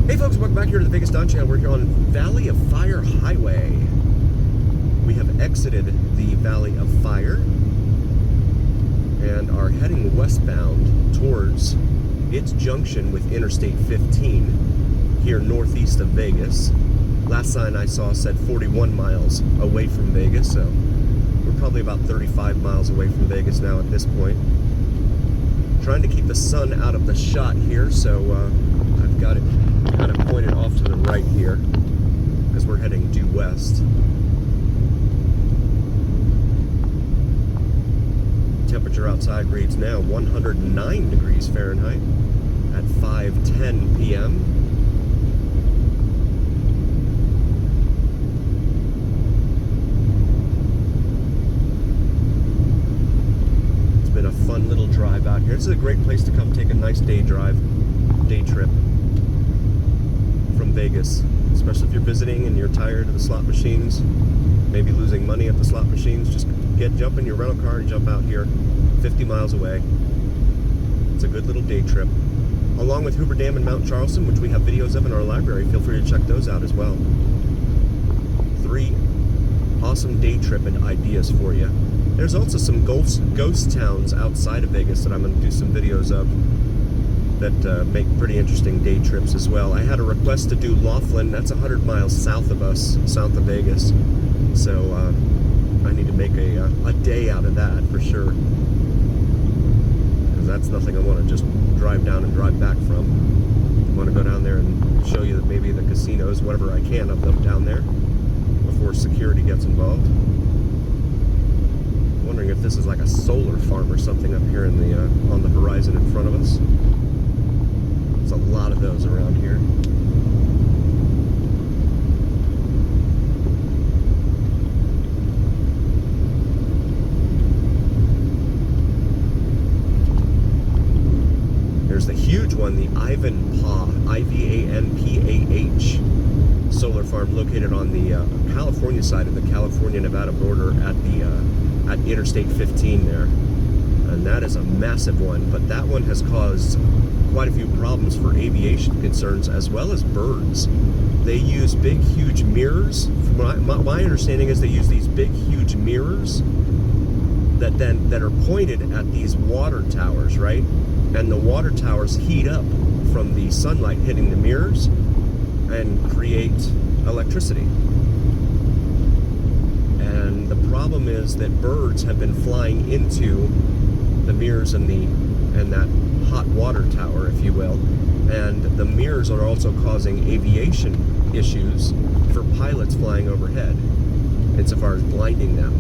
Hey folks, welcome back here to the Vegas Don Channel. We're here on Valley of Fire Highway. We have exited the Valley of Fire and are heading westbound towards its junction with Interstate 15 here northeast of Vegas. Last sign I saw said 41 miles away from Vegas, so we're probably about 35 miles away from Vegas now at this point. Trying to keep the sun out of the shot here, so I've got it kind of pointed off to the right here because we're heading due west. Temperature outside reads now 109 degrees Fahrenheit at 5:10 p.m. It's been a fun little drive out here. This is a great place to come take a nice day trip from Vegas, especially if you're visiting and you're tired of the slot machines, maybe losing money at the slot machines. Just jump in your rental car and jump out here 50 miles away. It's a good little day trip. Along with Hoover Dam and Mount Charleston, which we have videos of in our library. Feel free to check those out as well. 3 awesome day trip and ideas for you. There's also some ghost towns outside of Vegas that I'm going to do some videos of that make pretty interesting day trips as well. I had a request to do Laughlin. That's 100 miles south of us, south of Vegas. So I need to make a day out of that for sure. Because that's nothing I want to just drive down and drive back from. I want to go down there and show you that maybe the casinos, whatever I can of them down there, before security gets involved. I'm wondering if this is like a solar farm or something up here in the on the horizon in front of us. There's a lot of those around here. There's the huge one, the Ivanpah, I-V-A-N-P-A-H solar farm located on the California side of the California-Nevada border at Interstate 15 there. And that is a massive one, but that one has caused quite a few problems for aviation concerns as well as birds. They use big, huge mirrors. From my understanding is they use these big, huge mirrors that are pointed at these water towers, right? And the water towers heat up from the sunlight hitting the mirrors and create electricity. And the problem is that birds have been flying into the mirrors and that hot water tower, if you will, and the mirrors are also causing aviation issues for pilots flying overhead insofar as blinding them.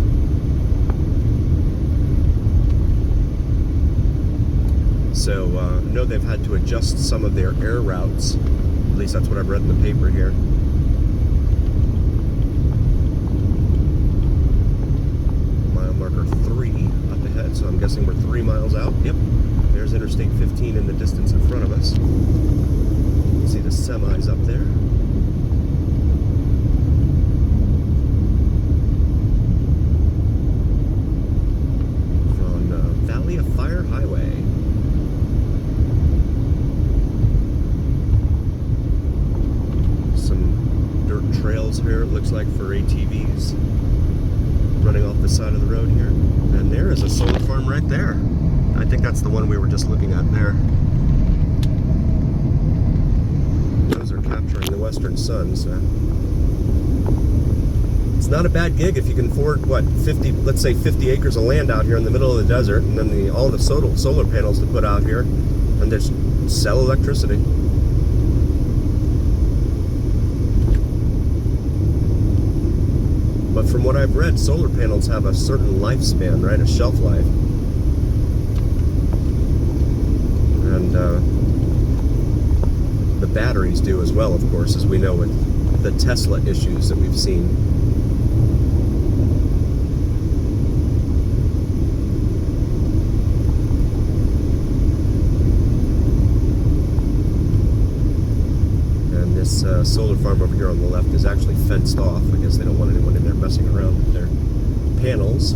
So I know they've had to adjust some of their air routes. At least that's what I've read in the paper here. Mile marker 3 up ahead, so I'm guessing we're 3 miles out. Yep, there's Interstate 15 in the distance in front of us. See the semis up there. On Valley of Fire Highway. Trails here, it looks like, for ATVs running off the side of the road here. And there is a solar farm right there. I think that's the one we were just looking at there. Those are capturing the western sun, so it's not a bad gig if you can afford, what, 50, let's say 50 acres of land out here in the middle of the desert, and then all the solar panels to put out here, and just sell electricity. But from what I've read, solar panels have a certain lifespan, right? A shelf life. And the batteries do as well, of course, as we know with the Tesla issues that we've seen. This solar farm over here on the left is actually fenced off. I guess they don't want anyone in there messing around with their panels.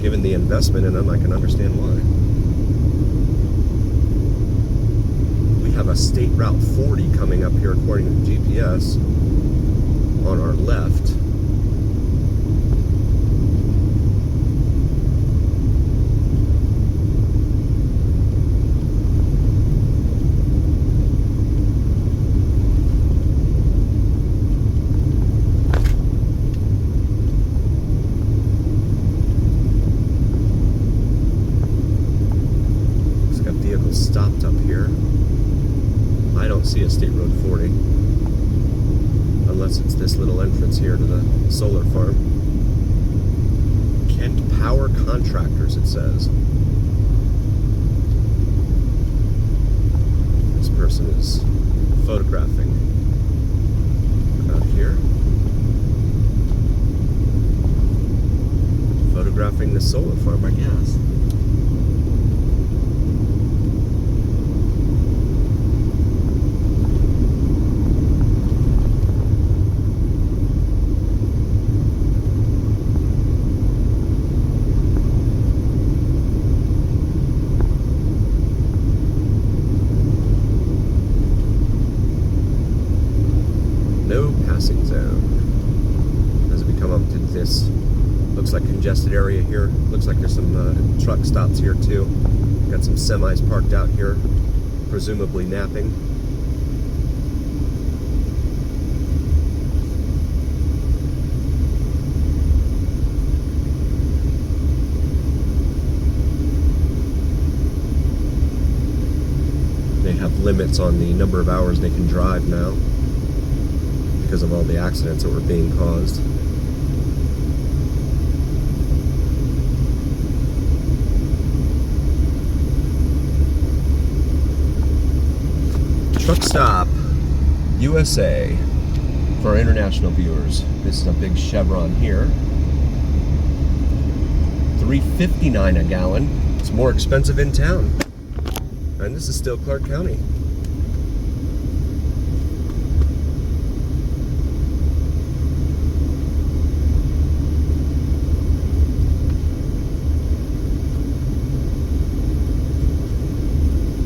Given the investment in them, I can understand why. a State Route 40 coming up here according to the GPS on our left. Stopped up here. I don't see a State Road 40 unless it's this little entrance here to the solar farm. Kent Power Contractors, it says. This person is photographing out here. Photographing the solar farm, I guess. No passing zone as we come up to this, looks like congested area here. Looks like there's some truck stops here too. Got some semis parked out here, presumably napping. They have limits on the number of hours they can drive now, because of all the accidents that were being caused. Truck stop, USA, for our international viewers. This is a big Chevron here. $3.59 a gallon. It's more expensive in town. And this is still Clark County.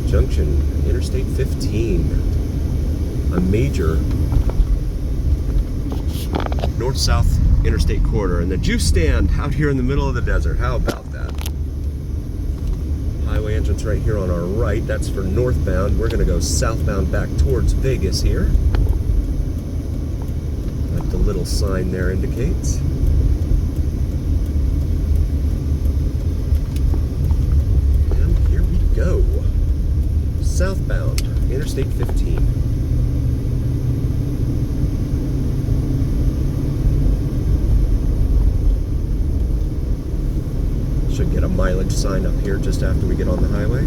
Junction, Interstate 15, a major north-south interstate corridor, and the juice stand out here in the middle of the desert. How about that? Highway entrance right here on our right. That's for northbound. We're going to go southbound back towards Vegas here, like the little sign there indicates. And here we go. Southbound, Interstate 15. Should get a mileage sign up here just after we get on the highway.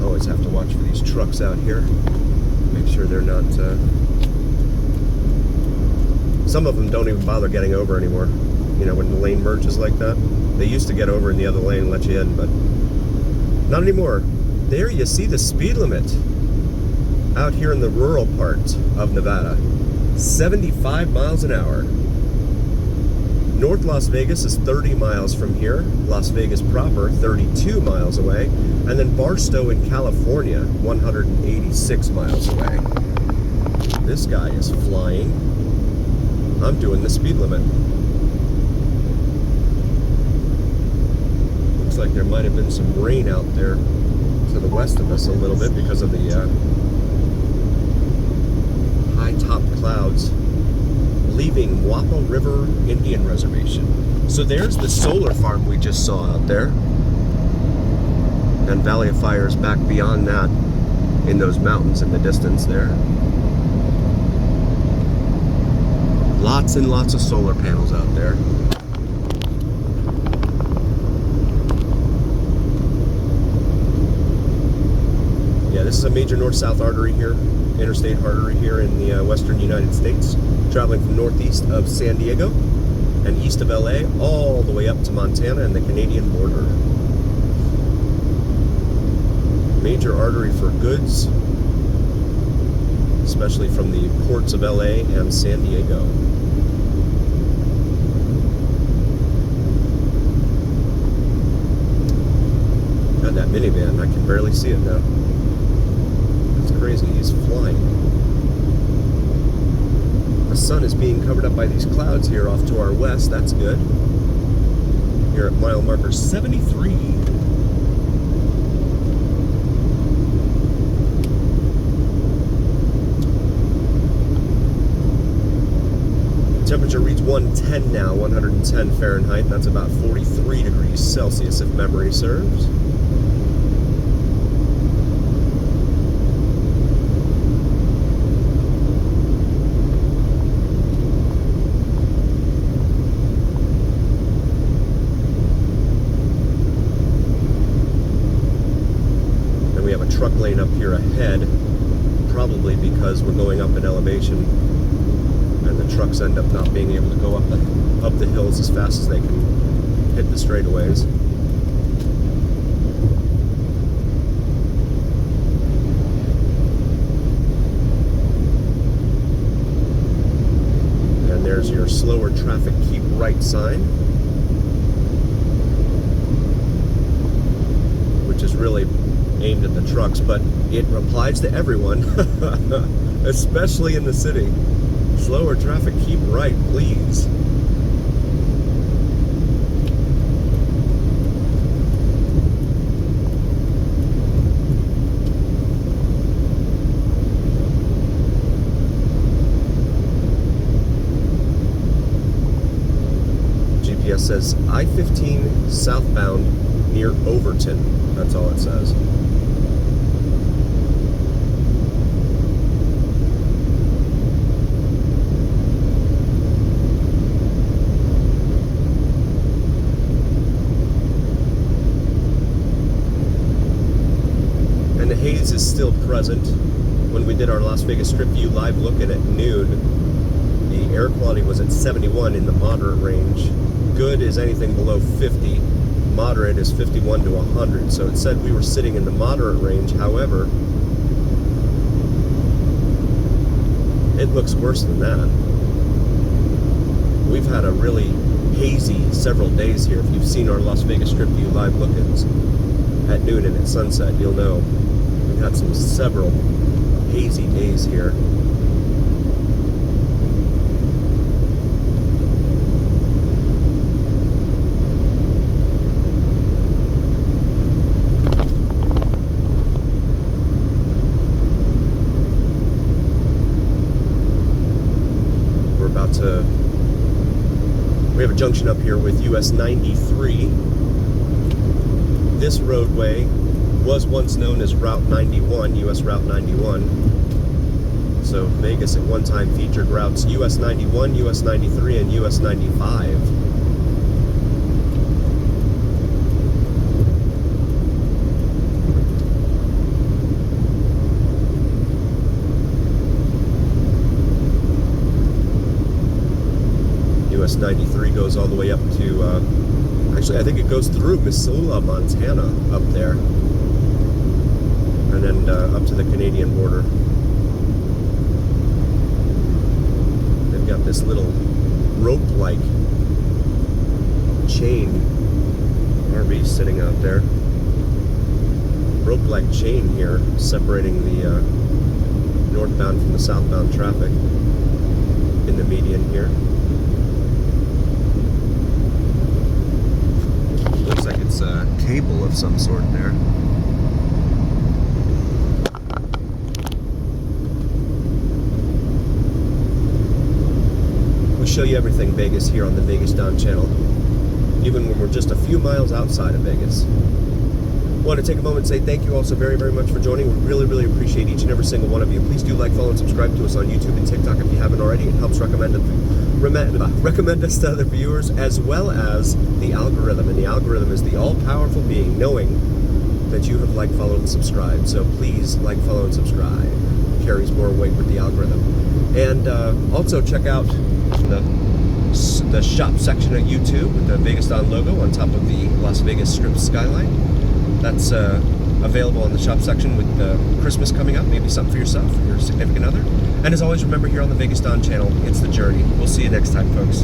Always have to watch for these trucks out here. Make sure they're not... Some of them don't even bother getting over anymore. You know, when the lane merges like that. They used to get over in the other lane and let you in, but not anymore. There you see the speed limit out here in the rural part of Nevada. 75 miles an hour. North Las Vegas is 30 miles from here. Las Vegas proper, 32 miles away. And then Barstow in California, 186 miles away. This guy is flying. I'm doing the speed limit. Looks like there might have been some rain out there to the west of us a little bit because of the high top clouds leaving Wappo River Indian Reservation. So there's the solar farm we just saw out there. And Valley of Fire is back beyond that in those mountains in the distance there. Lots and lots of solar panels out there. Yeah, this is a major north-south artery here, interstate artery here in the western United States, traveling from northeast of San Diego and east of LA all the way up to Montana and the Canadian border. Major artery for goods, especially from the ports of LA and San Diego. God, that minivan, I can barely see it now. It's crazy, he's flying. The sun is being covered up by these clouds here off to our west, that's good. Here at mile marker 73. Temperature reads 110 now, 110 Fahrenheit. That's about 43 degrees Celsius if memory serves. And we have a truck lane up here ahead, probably because we're going up in elevation. And the trucks end up not being able to go up the hills as fast as they can hit the straightaways. And there's your slower traffic, keep right sign, which is really aimed at the trucks, but it applies to everyone, especially in the city. Slower traffic, keep right, please. GPS says I-15 southbound near Overton. That's all it says. And the haze is still present. When we did our Las Vegas Strip View live look-in at noon, the air quality was at 71 in the moderate range. Good is anything below 50. Moderate is 51 to 100. So it said we were sitting in the moderate range. However, it looks worse than that. We've had a really hazy several days here. If you've seen our Las Vegas Strip View live look-ins at noon and at sunset, you'll know we've had several hazy days here. We have a junction up here with US 93. This roadway was once known as Route 91, US Route 91. So Vegas at one time featured routes US 91, US 93, and US 95. US 93 goes all the way up to, actually I think it goes through Missoula, Montana up there, and then up to the Canadian border. They've got this little rope-like chain, RV sitting out there, rope-like chain here separating the northbound from the southbound traffic in the median here. Looks like it's a cable of some sort there. We show you everything Vegas here on the Vegas Don channel, even when we're just a few miles outside of Vegas. I want to take a moment and say thank you all so very, very much for joining. We really, really appreciate each and every single one of you. Please do like, follow, and subscribe to us on YouTube and TikTok if you haven't already. It helps recommend us to other viewers, as well as the algorithm. And the algorithm is the all-powerful being knowing that you have liked, followed, and subscribed. So please like, follow, and subscribe. It carries more weight with the algorithm. And also check out the shop section at YouTube with the Vegas Don logo on top of the Las Vegas Strip skyline. That's available on the shop section with Christmas coming up. Maybe something for yourself or your significant other. And as always, remember here on the Vegas Don channel, it's the journey. We'll see you next time, folks.